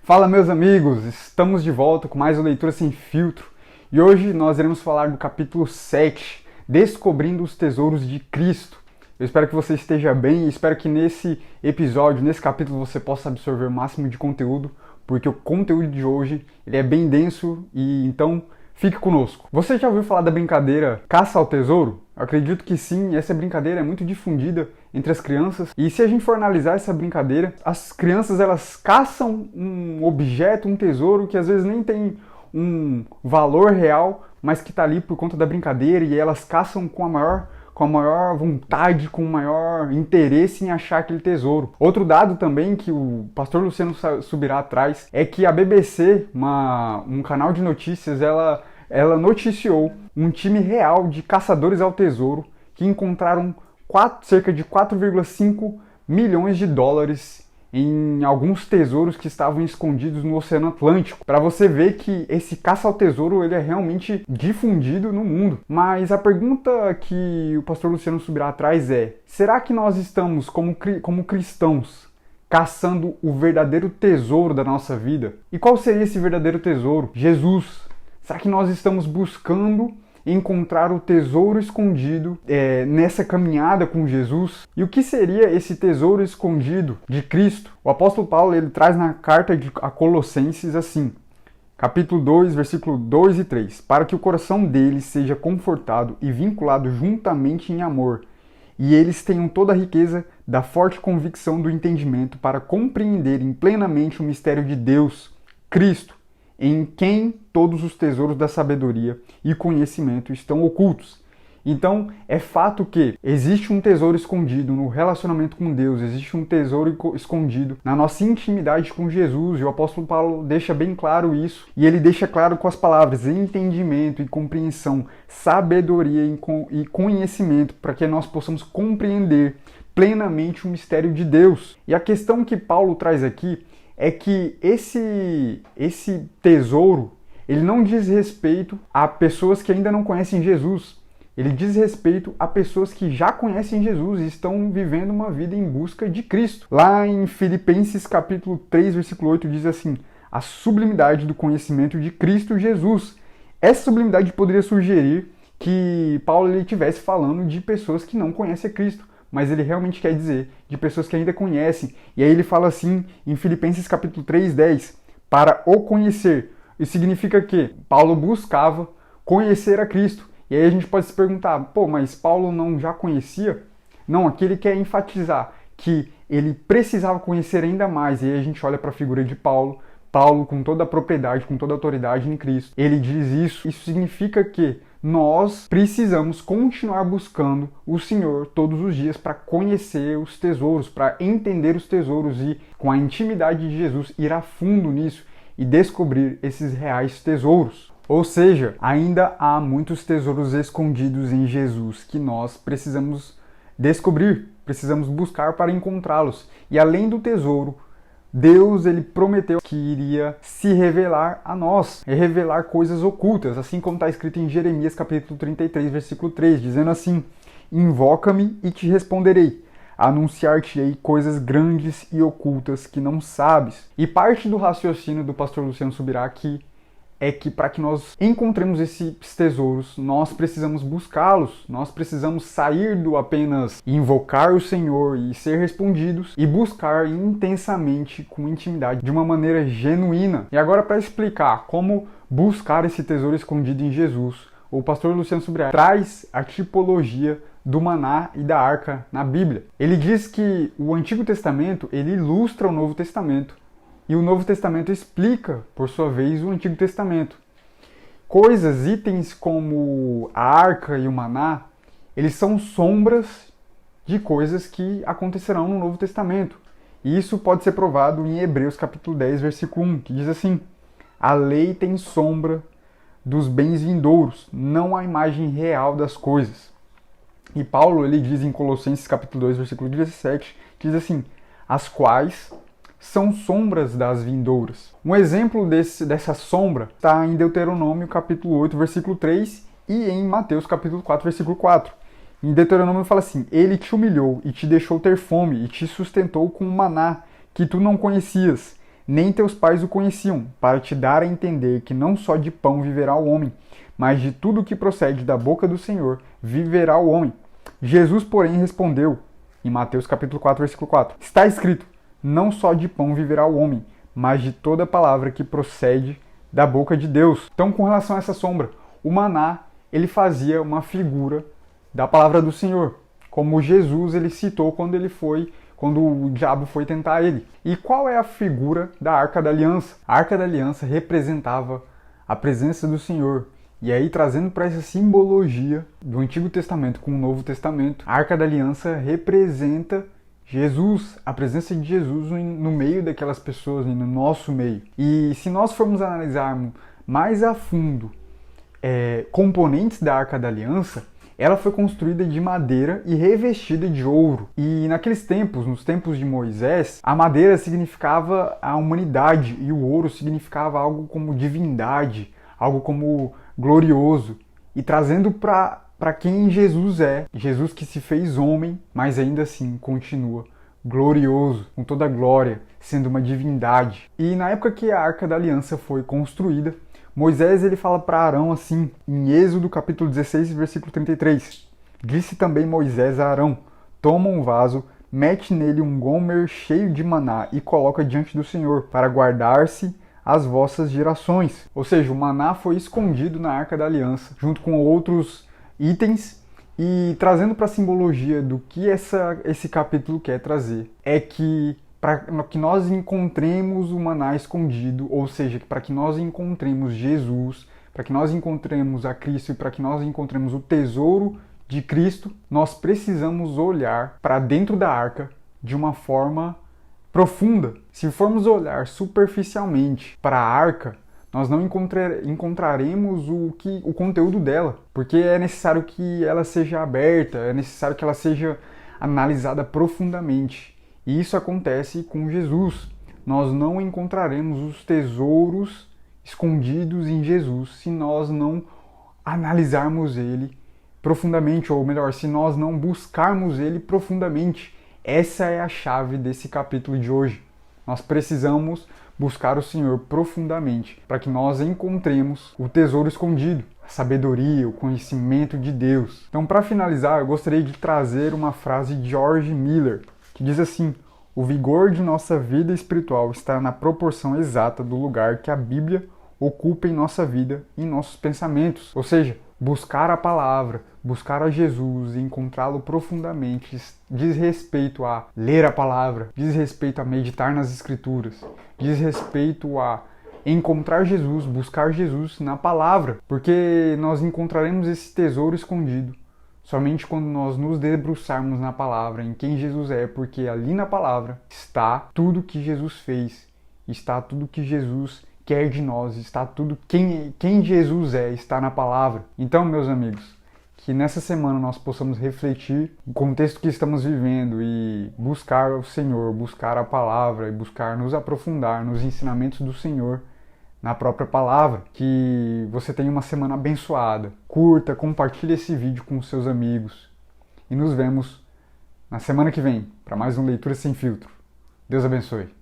Fala, meus amigos, estamos de volta com mais uma Leitura Sem Filtro e hoje nós iremos falar do capítulo 7, Descobrindo os Tesouros de Cristo. Eu espero que você esteja bem e espero que nesse episódio, nesse capítulo, você possa absorver o máximo de conteúdo, porque o conteúdo de hoje ele é bem denso e então fique conosco. Você já ouviu falar da brincadeira Caça ao Tesouro? Eu acredito que sim, essa brincadeira é muito difundida entre as crianças. E se a gente for analisar essa brincadeira, as crianças elas caçam um objeto, um tesouro que às vezes nem tem um valor real, mas que está ali por conta da brincadeira e elas caçam com a maior vontade, com o maior interesse em achar aquele tesouro. Outro dado também que o pastor Luciano Subirá traz é que a BBC, um canal de notícias, ela noticiou um time real de caçadores ao tesouro que encontraram cerca de 4,5 milhões de dólares em alguns tesouros que estavam escondidos no Oceano Atlântico. Para você ver que esse caça ao tesouro ele é realmente difundido no mundo. Mas a pergunta que o pastor Luciano Subirá traz é: será que nós estamos, como cristãos, caçando o verdadeiro tesouro da nossa vida? E qual seria esse verdadeiro tesouro? Jesus. Será que nós estamos buscando encontrar o tesouro escondido nessa caminhada com Jesus? E o que seria esse tesouro escondido de Cristo? O apóstolo Paulo ele traz na carta a Colossenses assim, capítulo 2, versículo 2 e 3, para que o coração deles seja confortado e vinculado juntamente em amor, e eles tenham toda a riqueza da forte convicção do entendimento para compreenderem plenamente o mistério de Deus, Cristo, em quem todos os tesouros da sabedoria e conhecimento estão ocultos. Então, é fato que existe um tesouro escondido no relacionamento com Deus, existe um tesouro escondido na nossa intimidade com Jesus, e o apóstolo Paulo deixa bem claro isso, e ele deixa claro com as palavras entendimento e compreensão, sabedoria e conhecimento, para que nós possamos compreender plenamente o mistério de Deus. E a questão que Paulo traz aqui é que esse tesouro, ele não diz respeito a pessoas que ainda não conhecem Jesus. Ele diz respeito a pessoas que já conhecem Jesus e estão vivendo uma vida em busca de Cristo. Lá em Filipenses capítulo 3, versículo 8, diz assim: a sublimidade do conhecimento de Cristo Jesus. Essa sublimidade poderia sugerir que Paulo ele estivesse falando de pessoas que não conhecem a Cristo, mas ele realmente quer dizer de pessoas que ainda conhecem. E aí ele fala assim em Filipenses capítulo 3, 10, para o conhecer. Isso significa que Paulo buscava conhecer a Cristo. E aí a gente pode se perguntar, mas Paulo não já conhecia? Não, aqui ele quer enfatizar que ele precisava conhecer ainda mais. E aí a gente olha para a figura de Paulo, com toda a propriedade, com toda a autoridade em Cristo. Ele diz isso. Isso significa que nós precisamos continuar buscando o Senhor todos os dias para conhecer os tesouros, para entender os tesouros e, com a intimidade de Jesus, ir a fundo nisso e descobrir esses reais tesouros. Ou seja, ainda há muitos tesouros escondidos em Jesus que nós precisamos descobrir, precisamos buscar para encontrá-los. E além do tesouro, Deus ele prometeu que iria se revelar a nós, e revelar coisas ocultas, assim como está escrito em Jeremias capítulo 33, versículo 3, dizendo assim: invoca-me e te responderei, anunciar-te-ei coisas grandes e ocultas que não sabes. E parte do raciocínio do pastor Luciano Subirá aqui é que para que nós encontremos esses tesouros, nós precisamos buscá-los, nós precisamos sair do apenas invocar o Senhor e ser respondidos e buscar intensamente, com intimidade, de uma maneira genuína. E agora, para explicar como buscar esse tesouro escondido em Jesus, o pastor Luciano Subirá traz a tipologia do maná e da arca na Bíblia. Ele diz que o Antigo Testamento ele ilustra o Novo Testamento, e o Novo Testamento explica, por sua vez, o Antigo Testamento. Itens como a arca e o maná, eles são sombras de coisas que acontecerão no Novo Testamento. E isso pode ser provado em Hebreus capítulo 10, versículo 1, que diz assim: a lei tem sombra dos bens vindouros, não a imagem real das coisas. E Paulo ele diz em Colossenses capítulo 2, versículo 17, que diz assim: as quais são sombras das vindouras. Um exemplo dessa sombra está em Deuteronômio capítulo 8, versículo 3 e em Mateus capítulo 4, versículo 4. Em Deuteronômio fala assim: ele te humilhou e te deixou ter fome e te sustentou com um maná que tu não conhecias, nem teus pais o conheciam, para te dar a entender que não só de pão viverá o homem, mas de tudo que procede da boca do Senhor viverá o homem. Jesus, porém, respondeu, em Mateus capítulo 4, versículo 4, está escrito, não só de pão viverá o homem, mas de toda palavra que procede da boca de Deus. Então, com relação a essa sombra, o maná, ele fazia uma figura da palavra do Senhor, como Jesus ele citou quando o diabo foi tentar ele. E qual é a figura da Arca da Aliança? A Arca da Aliança representava a presença do Senhor. E aí, trazendo para essa simbologia do Antigo Testamento com o Novo Testamento, a Arca da Aliança representa Jesus, a presença de Jesus no meio daquelas pessoas, no nosso meio. E se nós formos analisarmos mais a fundo componentes da Arca da Aliança, ela foi construída de madeira e revestida de ouro. E naqueles tempos, nos tempos de Moisés, a madeira significava a humanidade e o ouro significava algo como divindade, algo como glorioso. E trazendo para quem Jesus é, Jesus que se fez homem, mas ainda assim continua glorioso, com toda a glória, sendo uma divindade. E na época que a Arca da Aliança foi construída, Moisés ele fala para Arão assim, em Êxodo capítulo 16, versículo 33. Disse também Moisés a Arão, toma um vaso, mete nele um gomer cheio de maná e coloca diante do Senhor, para guardar-se as vossas gerações. Ou seja, o maná foi escondido na Arca da Aliança, junto com outros itens, e trazendo para a simbologia do que esse capítulo quer trazer, é que para que nós encontremos o maná escondido, ou seja, para que nós encontremos Jesus, para que nós encontremos a Cristo e para que nós encontremos o tesouro de Cristo, nós precisamos olhar para dentro da arca de uma forma profunda. Se formos olhar superficialmente para a arca, nós não encontraremos o conteúdo dela, porque é necessário que ela seja aberta, é necessário que ela seja analisada profundamente. E isso acontece com Jesus. Nós não encontraremos os tesouros escondidos em Jesus se nós não analisarmos ele profundamente, ou melhor, se nós não buscarmos ele profundamente. Essa é a chave desse capítulo de hoje. Nós precisamos buscar o Senhor profundamente para que nós encontremos o tesouro escondido, a sabedoria, o conhecimento de Deus. Então, para finalizar, eu gostaria de trazer uma frase de George Miller, que diz assim: o vigor de nossa vida espiritual está na proporção exata do lugar que a Bíblia ocupa em nossa vida e em nossos pensamentos. Ou seja, buscar a palavra, buscar a Jesus e encontrá-lo profundamente diz respeito a ler a palavra, diz respeito a meditar nas Escrituras, diz respeito a encontrar Jesus, buscar Jesus na palavra, porque nós encontraremos esse tesouro escondido somente quando nós nos debruçarmos na palavra, em quem Jesus é, porque ali na palavra está tudo que Jesus fez, está tudo que Jesus quer de nós, está tudo quem Jesus é, está na palavra. Então, meus amigos, que nessa semana nós possamos refletir o contexto que estamos vivendo e buscar o Senhor, buscar a palavra e buscar nos aprofundar nos ensinamentos do Senhor na própria palavra. Que você tenha uma semana abençoada. Curta, compartilhe esse vídeo com os seus amigos. E nos vemos na semana que vem para mais um Leitura Sem Filtro. Deus abençoe.